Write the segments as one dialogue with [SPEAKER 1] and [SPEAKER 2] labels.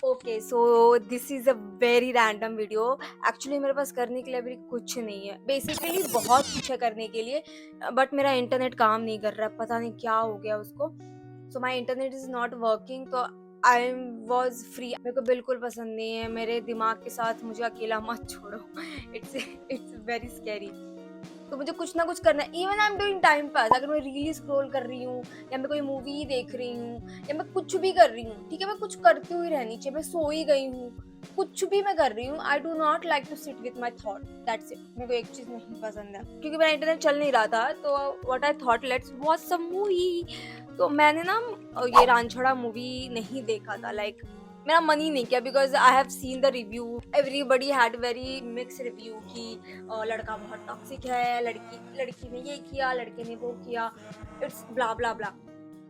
[SPEAKER 1] Okay so this is a very random video. Actually मेरे पास करने के लिए अभी कुछ नहीं है। बेसिकली बहुत कुछ है करने के लिए, बट मेरा इंटरनेट काम नहीं कर रहा है, पता नहीं क्या हो गया उसको। So my internet is not working, तो आई वॉज फ्री। मेरे को बिल्कुल पसंद नहीं है, मेरे दिमाग के साथ मुझे अकेला मत छोड़ो। It's very scary. तो मुझे कुछ ना कुछ करना है। Even I am doing time pass, अगर मैं रील स्क्रॉल कर रही हूँ या मैं कोई मूवी देख रही हूँ या मैं कुछ भी कर रही हूँ, ठीक है, मैं कुछ करती हुई रहनी चाहिए। मैं सो ही गई हूँ, कुछ भी मैं कर रही हूँ, I do not like to sit with my thought, that's it. मेरे को एक चीज नहीं पसंद है, क्योंकि मेरा इंटरनेट चल नहीं रहा था, तो what I thought, let's watch some movie. तो मैंने ना ये रांझड़ा मूवी नहीं देखा था। लाइक मेरा मन ही नहीं किया, because I have seen the review, everybody had very mix review कि लड़का बहुत टॉक्सिक है, लड़की लड़की ने ये किया, लड़के ने वो किया, इट्स ब्ला ब्ला ब्ला।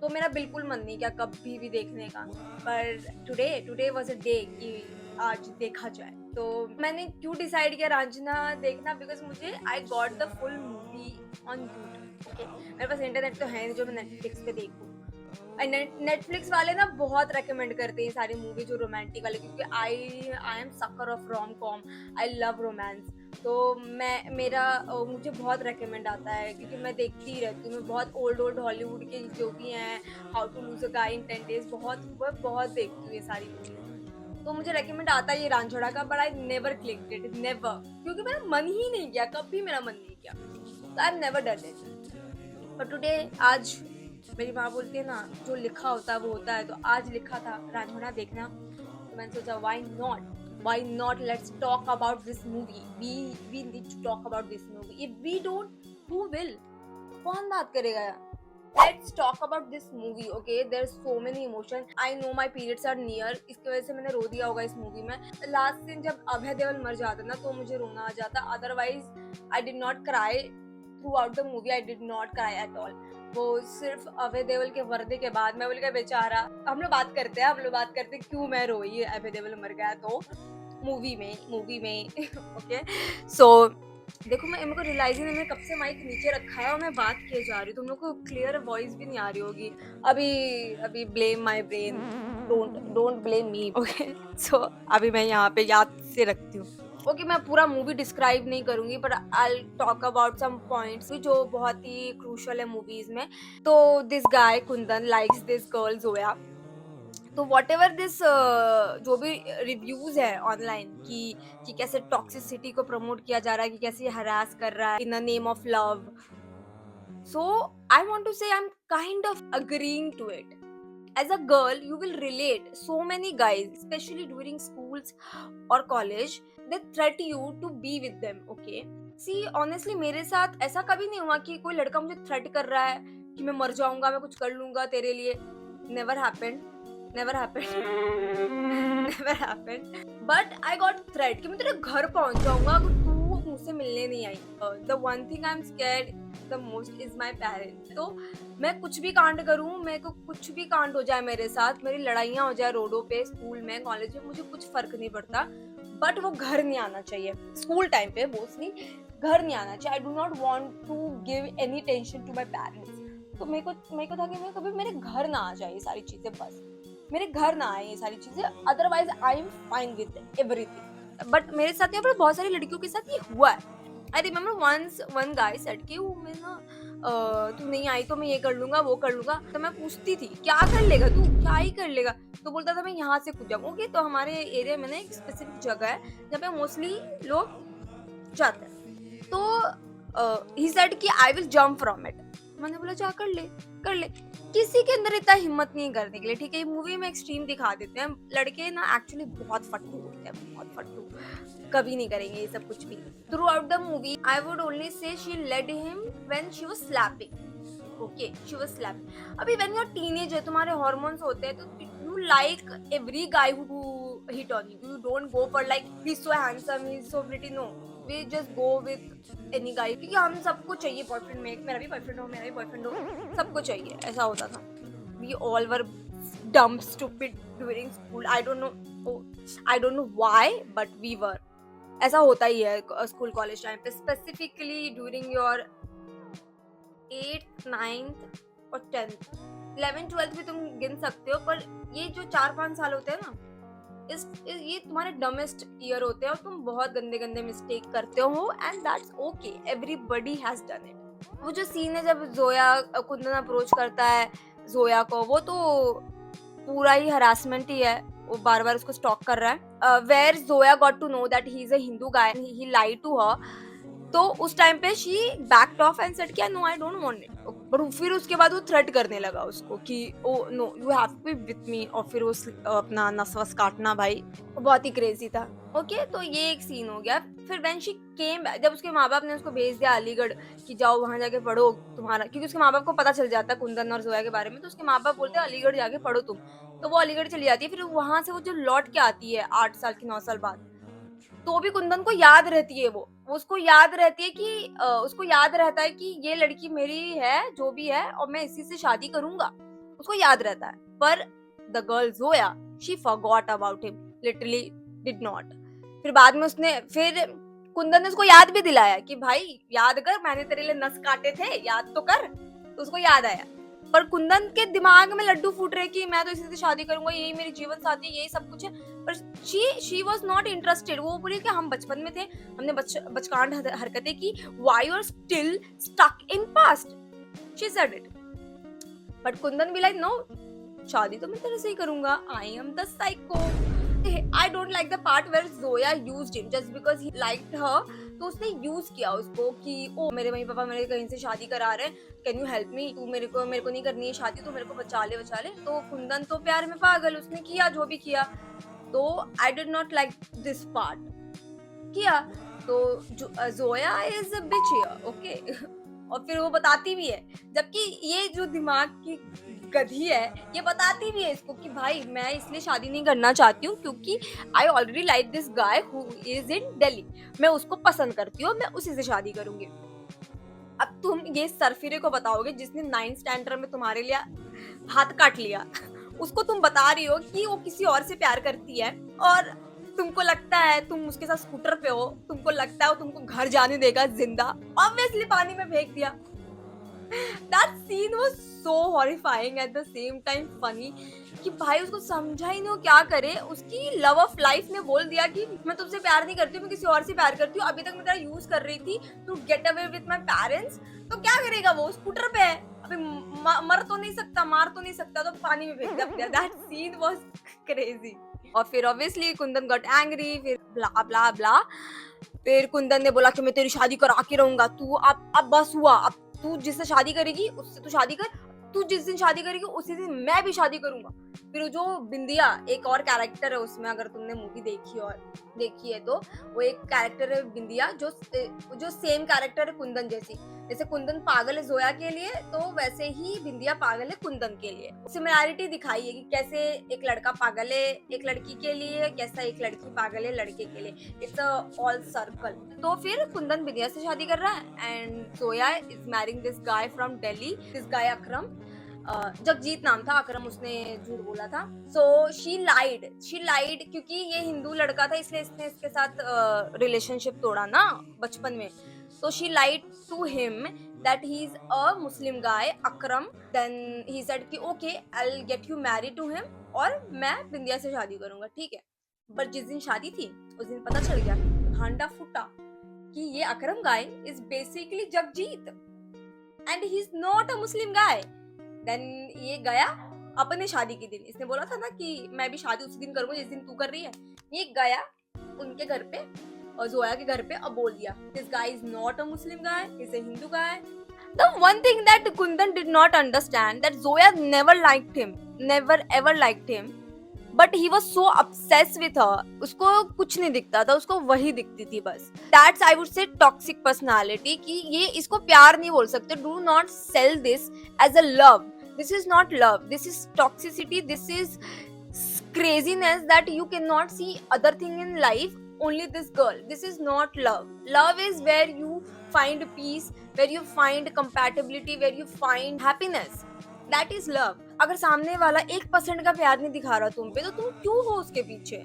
[SPEAKER 1] तो मेरा बिल्कुल मन नहीं किया कभी भी देखने का। पर today today was a day कि आज देखा जाए। तो मैंने क्यों डिसाइड किया रांझना देखना, बिकॉज मुझे I got the full movie on YouTube. Okay, मेरे पास इंटरनेट तो है नहीं जो मैं नेटफ्लिक्स पे देखूँ। नेटफ्लिक्स वाले ना बहुत रेकमेंड करते हैं सारी मूवी जो रोमांटिक वाले, क्योंकि I am sucker of rom com, I love romance. तो मुझे बहुत रेकमेंड आता है, क्योंकि मैं देखती ही रहती हूँ। मैं बहुत ओल्ड हॉलीवुड के जो भी हैं, how to lose a guy in 10 days, बहुत देखती हूँ ये सारी मूवीज। तो मुझे रेकमेंड आता है ये रांझोड़ा का, but I never clicked it, never, क्योंकि मेरा मन ही नहीं किया, कभी मेरा मन नहीं किया। तो आई नेवर डन इट। पर टुडे, आज मेरी माँ बोलती है ना, जो लिखा होता है वो होता है। तो आज लिखा था रांझोड़ा देखना, तो मैंने सोचा why not, let's talk about this movie. We need to talk about this movie. If we don't, who will, कौन बात करेगा? Let's talk about this movie. Okay, there so many emotion. I know my periods are near, इसकी वजह से मैंने रो दिया होगा इस मूवी में। लास्ट सीन जब अभय देओल मर जाता ना, तो मुझे रोना आ जाता। Otherwise I did not cry through out the movie, I did not cry at all. वो सिर्फ अभय देओल के वर्दे के बाद मैं बोल गया बेचारा। हम लोग बात करते हैं क्यों मैं रोई अभय देओल मर गया तो मूवी में। ओके सो देखो, मेरे को रियलाइज ही नहीं, मैंने कब से माइक नीचे रखा है और मैं बात किए जा रही हूँ, तुम लोग को क्लियर वॉइस भी नहीं आ रही होगी। अभी अभी blame my brain, don't don't blame me. Okay so अभी मैं यहाँ पे याद से रखती हूँ। ओके, मैं पूरा मूवी डिस्क्राइब नहीं करूंगी, पर I talk about some points जो बहुत ही क्रूशल है मूवीज में। तो this guy Kundan likes this girl Zoya. तो वॉट एवर दिस, जो भी रिव्यूज है ऑनलाइन कि कैसे टॉक्सिसिटी को प्रमोट किया जा रहा है, कि कैसे हरास कर रहा है in the name of love. So I want to say I am kind of agreeing to it. as a girl you will relate, so many guys especially during schools or college, they threat you to be with them. Okay, see honestly मेरे साथ ऐसा कभी नहीं हुआ कि कोई लड़का मुझे थ्रेट कर रहा है कि मैं मर जाऊंगा, मैं कुछ कर लूंगा तेरे लिए। never happened, never happened, never happened, but I got threat कि मैं तेरे घर पहुंच जाऊंगा अगर तू मुझसे मिलने नहीं आई। the one thing I'm scared the most is my parents. तो मैं कुछ भी कांड करूं, मेरे को कुछ भी कांड हो जाए मेरे साथ, मेरी लड़ाइयाँ हो जाए रोडों पे, स्कूल में, कॉलेज में, मुझे कुछ फर्क नहीं पड़ता, बट वो घर नहीं आना चाहिए। स्कूल टाइम पे मोस्टली घर नहीं आना चाहिए। I do not want to give any tension to my parents. तो मेरे को था कि मैं कभी मेरे घर ना आ जाए ये सारी चीजें, बस मेरे घर ना आए ये सारी चीजें, otherwise I am fine with everything. But मेरे साथ यहाँ पर बहुत सारी लड़कियों के साथ ये हुआ है। I remember once one guy said कि वो मैं ना तू नहीं आई तो मैं ये कर लूंगा वो कर लूंगा। तो मैं पूछती थी क्या कर लेगा तू, क्या ही कर लेगा? तो बोलता था मैं यहाँ से कूद जाऊँ। ओके, तो हमारे एरिया में ना एक स्पेसिफिक जगह है जहाँ पे मोस्टली लोग जाते हैं। तो ही सेड कि I will jump from it. मैंने बोला जा कर ले। किसी के अंदर इतना हिम्मत नहीं करने के लिए। ठीक है, मूवी में एक्सट्रीम दिखा देते हैं, लड़के ना एक्चुअली बहुत फट्टू होते हैं, बहुत फट्टू, कभी नहीं करेंगे ये सब कुछ भी। Throughout the movie I would only say she led him when she was slapping. Okay, she was slapping. अभी व्हेन यू आर टीनेजर, तुम्हारे हार्मोन्स होते हैं, तो you like every guy who hit on you. You don't go for like he is so handsome, he is so pretty, no, we just go with any guy, क्योंकि हम सबको चाहिए boyfriend में। मेरा भी बॉयफ्रेंड हो, सबको चाहिए, ऐसा होता था। We all were dumb stupid during school. I don't know why, but we were. ऐसा होता ही है स्कूल कॉलेज टाइम पे, specifically during your 8th 9th और 10th 11th 12th भी तुम गिन सकते हो। पर ये जो 4-5 साल होते हैं ना, ये तुम्हारे डमेस्ट ईयर होते हैं और तुम बहुत गंदे गंदे मिस्टेक करते हो and that's okay, everybody has done it. वो जो सीन है जब जोया कुंदन अप्रोच करता है जोया को, वो तो पूरा ही हरासमेंट ही है, वो बार बार उसको स्टॉक कर रहा है। Where Zoya got to know that he is a Hindu guy, he lied to her, तो उस टाइम पे she backed off and said क्या no I don't want it, पर फिर उसके बाद वो थ्रेट करने लगा उसको कि oh no you have to be with me, और फिर वो अपना नस वस काटना, भाई वो बहुत ही क्रेजी था। ओके तो ये एक सीन हो गया। फिर व्हेन शी केम, जब उसके माँ बाप ने उसको भेज दिया अलीगढ़ कि जाओ वहां जाके पढ़ो तुम्हारा, क्योंकि उसके माँ बाप को पता चल जाता है कुंदन और जोया के बारे में, तो उसके माँ बाप बोलते हैं अलीगढ़ जाके पढ़ो तुम, तो वो अलीगढ़ चली जाती है। फिर वहां से वो जो लौट के आती है 8 साल की 9 साल बाद, तो भी कुंदन को याद रहती है, वो उसको याद रहती है कि उसको याद रहता है कि ये लड़की मेरी है जो भी है और मैं इसी से शादी करूंगा, उसको याद रहता है। पर the girl Zoya she forgot about him, literally did not. फिर बाद में उसने, फिर कुंदन ने उसको याद भी दिलाया कि भाई याद कर मैंने तेरे लिए नस काटे थे, याद तो कर, तो उसको याद आया। पर कुंदन के दिमाग में लड्डू फूट रहे कि मैं तो इसी से शादी करूंगा, यही मेरी जीवन साथी, यही सब कुछ है। पर शी वाज नॉट इंटरेस्टेड। वो बोली कि हम बचपन में थे, हमने बचकान हरकतें की, why you are still stuck in past, she said it. But Kundan भी लाइक नो, शादी तो मैं तेरे से ही करूंगा, I am the psycho. I don't like the part where Zoya used him just because he liked her, तो उसने यूज किया उसको कि ओ मेरे मम्मी पापा मेरे कहीं से शादी करा रहे हैं, कैन यू हेल्प मी, तू मेरे को नहीं करनी है शादी, तू मेरे को बचा ले। तो कुंदन तो प्यार में पागल, उसने किया जो भी किया, तो I did not like this part किया। तो Zoya is a bitch here, okay. और फिर वो बताती भी है, जबकि ये जो दिमाग की गधी है ये बताती भी है इसको कि भाई मैं इसलिए शादी नहीं करना चाहती हूँ क्योंकि I already like this guy who is in Delhi, मैं उसको पसंद करती हूँ, मैं उसी से शादी करूंगी। अब तुम ये सरफिरे को बताओगे जिसने 9th स्टैंडर्ड में तुम्हारे लिए हाथ काट लिया, उसको तुम बता रही हो कि वो किसी और से प्यार करती है, और तुमको लगता है तुम उसके साथ स्कूटर पे हो, तुमको लगता है वो तुमको घर जाने देगा जिंदा, ऑब्वियसली पानी में फेंक दिया। That scene was so horrifying at the same time funny कि भाई उसको समझा ही नहीं वो क्या करे। उसकी लव ऑफ लाइफ ने बोल दिया कि मैं तुमसे प्यार नहीं करती हूँ, मैं किसी और से प्यार करती हूँ, अभी तक मैं तेरा यूज कर रही थी to get away with my parents, तो क्या करेगा वो, स्कूटर पे है, अभी मर तो नहीं सकता, मार तो नहीं सकता, तो पानी में फेंक दिया। That scene was crazy। और फिर ऑब्वियसली कुंदन गॉट एंग्री, फिर ब्ला ब्ला ब्ला, फिर कुंदन ने बोला कि मैं तेरी शादी करा के रहूंगा, तू अब बस हुआ, अब तू जिससे शादी करेगी उससे तू शादी कर, तू जिस दिन शादी करेगी उसी दिन मैं भी शादी करूंगा। फिर जो बिंदिया एक और कैरेक्टर है उसमें, अगर तुमने मूवी देखी है तो वो एक कैरेक्टर है बिंदिया जो सेम कैरेक्टर है कुंदन जैसी। जैसे कुंदन पागल है जोया के लिए, तो वैसे ही बिंदिया पागल है कुंदन के लिए। सिमिलैरिटी दिखाई है कि कैसे एक लड़का पागल है एक लड़की के लिए, कैसा एक लड़की पागल है लड़के के लिए, इट्स अ ऑल सर्कल। तो फिर कुंदन बिंदिया से शादी कर रहा है and Zoya is marrying this guy from Delhi, this guy Akram, Jagjit नाम था, अकरम उसने झूठ बोला था। सो शी लाइड क्योंकि ये हिंदू लड़का था इसलिए इसने इसके साथ रिलेशनशिप तोड़ा ना बचपन में। So she lied to him that he's a Muslim guy, Akram. Then he said कि okay, I'll get you married to him और मैं बिंदिया से शादी करूंगा, ठीक है। पर जिस दिन शादी थी उस दिन पता चल गया, भांडा फूटा कि ये अकरम गाय is basically Jagjit and he's not a Muslim guy. Then ये गया अपने शादी के दिन, इसने बोला था ना कि मैं भी शादी उसी दिन करूंगा जिस दिन तू कर रही है, ये गया उनके घर पे और जोया के घर पे, अब बोल दिया this guy is not a Muslim guy, he's a Hindu guy. The one thing that Kundan did not understand that Zoya never ever liked him, but he was so obsessed with her. उसको कुछ नहीं दिखता था, उसको वही दिखती थी बस। That's I would say toxic personality कि ये इसको प्यार नहीं बोल सकते। Do not sell this as a love. This is not love. This is toxicity. This is craziness that you cannot see other thing in life. Only this girl. This is not love. Love is where you find peace, where you find compatibility, where you find happiness. That is love. अगर सामने वाला 1% का प्यार नहीं दिखा रहा तुम पे, तो तुम क्यों हो उसके पीछे?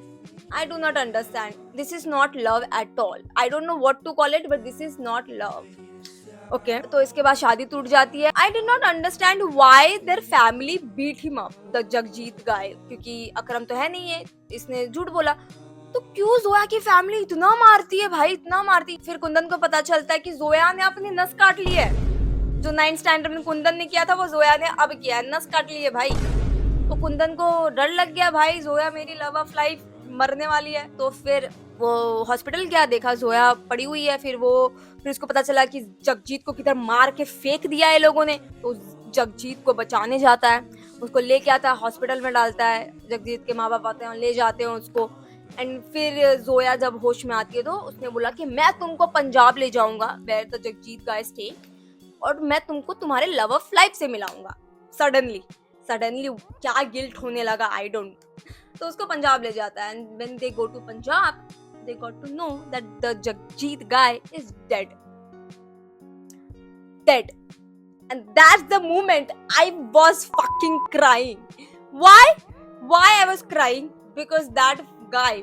[SPEAKER 1] I do not understand. This is not love at all. I don't know what to call it, but this is not love. Okay, तो इसके बाद शादी टूट जाती है। I did not understand why their family beat him up, the Jagjit guy, क्योंकि अकरम तो है नहीं है, इसने झूठ बोला। तो क्यों जोया की फैमिली इतना मारती है भाई, इतना मारती। फिर कुंदन को पता चलता है कि जोया ने अपनी नस काट ली है। जो 9th स्टैंडर्ड में कुंदन ने किया था वो जोया ने अब किया है, नस काट ली है भाई। तो कुंदन को डर लग गया, भाई जोया मेरी लव ऑफ लाइफ मरने वाली है। तो फिर वो हॉस्पिटल गया, देखा जोया पड़ी हुई है। फिर उसको पता चला कि जगजीत को किधर मार के फेंक दिया है लोगों ने। तो जगजीत को बचाने जाता है, उसको लेके आता है, हॉस्पिटल में डालता है। जगजीत के माँ बाप आते हैं, ले जाते हैं उसको। एंड फिर जोया जब होश में आती है तो उसने बोला कि मैं तुमको पंजाब ले जाऊंगा, where the Jagjit guy stay, और मैं तुमको तुम्हारे लव ऑफ लाइफ से मिलाऊंगा। सडनली सडनली क्या गिल्ट होने लगा, आई डोंट। तो उसको पंजाब ले जाता है। And when they go to Punjab, they got to know that the Jagjit guy is dead. And that's the moment I was fucking crying. Why I was crying? Because that guy,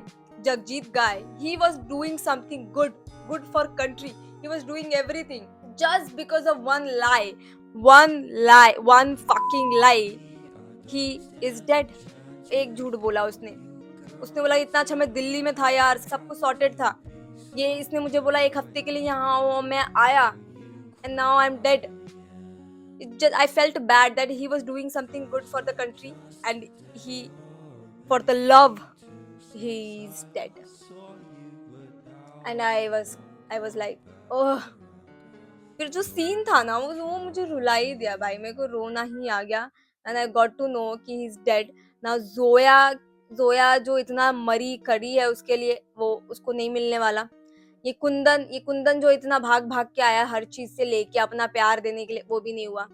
[SPEAKER 1] Jagjit guy, he was doing something good for country. He was doing everything. Just because of one fucking lie, he is dead. एक झूठ बोला उसने बोला इतना अच्छा मैं दिल्ली में था यार, सब कुछ सॉर्टेड था। ये इसने मुझे बोला 1 हफ्ते के लिए यहाँ आओ, मैं आया, and now I am dead. I felt bad that he was doing something good for the country, and for the love, he is dead. And I was like, oh. फिर जो सीन था ना वो मुझे रुला ही दिया भाई, मेरे को रोना ही आ गया। And I got to know कि ही इज डेड। ना जोया जो इतना मरी खड़ी है उसके लिए, वो उसको नहीं मिलने वाला। ये कुंदन जो इतना भाग भाग के आया हर चीज से लेके अपना प्यार देने के लिए, वो भी नहीं हुआ।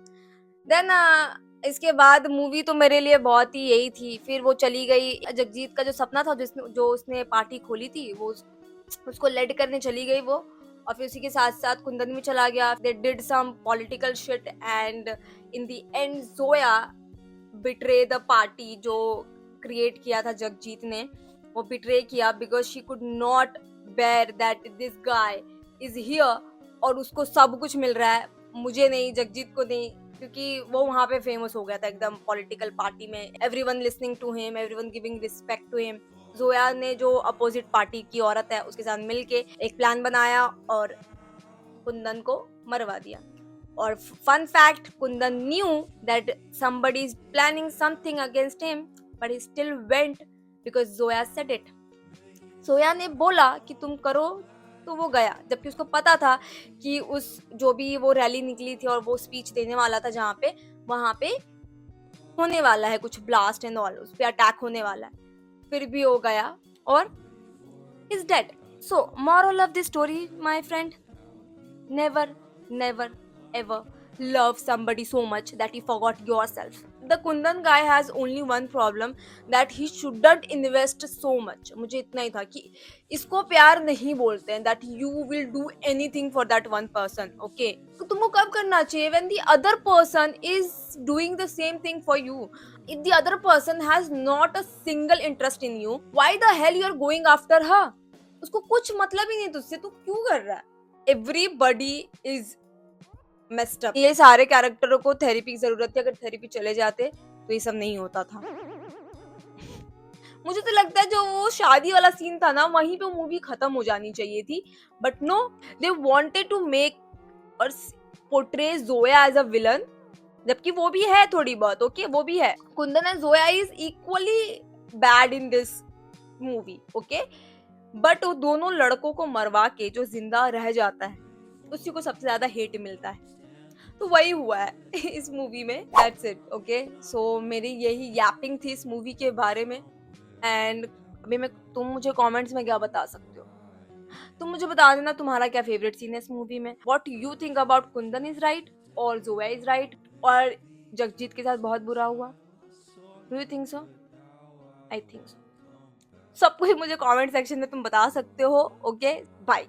[SPEAKER 1] देन इसके बाद मूवी तो मेरे लिए बहुत ही यही थी। फिर वो चली गई, जगजीत का जो सपना था जो उसने पार्टी खोली थी, वो उसको लेड करने चली गई वो। और फिर उसी के साथ साथ कुंदन भी चला गया। They did some political shit and in the end Zoya betray the party जो क्रिएट किया था जगजीत ने, वो बिट्रे किया because she could not bear that this guy is here और उसको सब कुछ मिल रहा है, मुझे नहीं, जगजीत को नहीं। क्योंकि वो वहां पे फेमस हो गया था एकदम पॉलिटिकल पार्टी में, everyone listening to him, everyone giving respect to him. Zoya ने जो अपोजिट पार्टी की औरत है उसके साथ मिलके एक प्लान बनाया और कुंदन को मरवा दिया। और fun fact, Kundan knew that somebody is planning something against him but he still went because Zoya said it. Zoya ने बोला कि तुम करो, तो वो गया, जबकि उसको पता था कि उस जो भी वो रैली निकली थी और वो स्पीच देने वाला था जहाँ पे, वहां पे होने वाला है कुछ ब्लास्ट एंड ऑल, उस पे अटैक होने वाला है। फिर भी वो गया और is dead. So moral of this story, my friend, never ever love somebody so much that you forgot yourself. The Kundan guy has only one problem, that he shouldn't invest so much. मुझे इतना ही था कि इसको प्यार नहीं बोलते हैं, that you will do anything for that one person, okay? तो तुमको कब करना चाहिए? When the other person is doing the same thing for you. If the other person has not a single interest in you, why the hell you are going after her? उसको कुछ मतलब ही नहीं तुझसे, तू क्यों कर रहा है? Everybody is messed up. ये सारे कैरेक्टरों को थेरेपी की जरूरत थी, अगर थेरेपी चले जाते तो ये सब नहीं होता था। मुझे तो लगता है जो वो शादी वाला सीन था ना, वहीं पे मूवी खत्म हो जानी चाहिए थी, but no, they wanted to make और portray Zoya as a villain, जबकि वो भी है थोड़ी बहुत, ओके, वो भी है। Kundan and Zoya is equally bad in this movie, okay, but वो दोनों लड़कों को मरवा के जो जिंदा रह जाता है उसी को सबसे ज्यादा हेट मिलता है। तो वही हुआ है इस मूवी में, दैट्स इट, ओके। सो मेरी यही यैपिंग थी इस मूवी के बारे में। एंड अभी तुम मुझे कमेंट्स में क्या बता सकते हो? तुम मुझे बता देना तुम्हारा क्या फेवरेट सीन है इस मूवी में। What you think about Kundan is right और जोया इज राइट और जगजीत के साथ बहुत बुरा हुआ? Do you think so? I think so. सब कुछ मुझे कमेंट सेक्शन में तुम बता सकते हो, ओके, बाय।